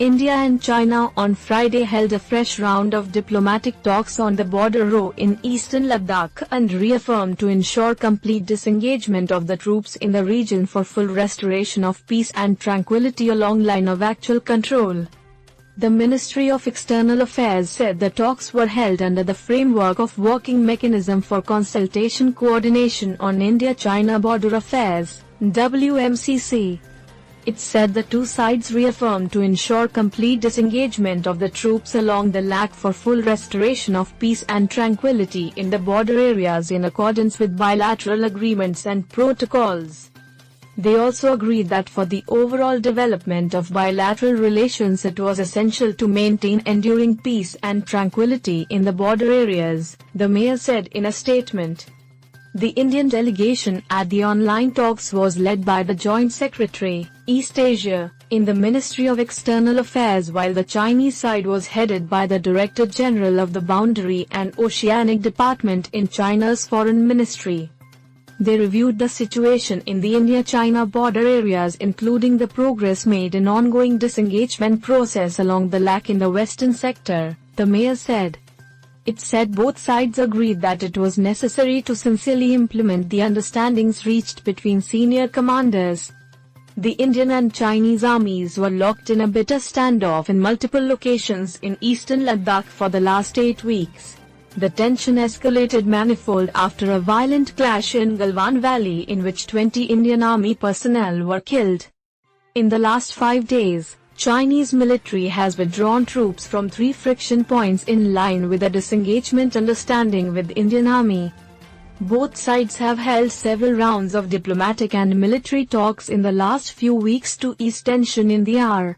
India and China on Friday held a fresh round of diplomatic talks on the border row in eastern Ladakh and reaffirmed to ensure complete disengagement of the troops in the region for full restoration of peace and tranquility along line of actual control. The Ministry of External Affairs said the talks were held under the framework of Working Mechanism for Consultation Coordination on India-China Border Affairs, WMCC. It said the two sides reaffirmed to ensure complete disengagement of the troops along the Ladakh for full restoration of peace and tranquility in the border areas in accordance with bilateral agreements and protocols. They also agreed that for the overall development of bilateral relations it was essential to maintain enduring peace and tranquility in the border areas, the mayor said in a statement. The Indian delegation at the online talks was led by the Joint Secretary, East Asia, in the Ministry of External Affairs, while the Chinese side was headed by the Director General of the Boundary and Oceanic Department in China's Foreign Ministry. They reviewed the situation in the India-China border areas, including the progress made in ongoing disengagement process along the Ladakh in the western sector, the mayor said. It said both sides agreed that it was necessary to sincerely implement the understandings reached between senior commanders. The Indian and Chinese armies were locked in a bitter standoff in multiple locations in eastern Ladakh for the last 8 weeks. The tension escalated manifold after a violent clash in Galwan Valley in which 20 Indian Army personnel were killed. In the last 5 days, Chinese military has withdrawn troops from 3 friction points in line with a disengagement understanding with Indian Army. Both sides have held several rounds of diplomatic and military talks in the last few weeks to ease tension in the hour.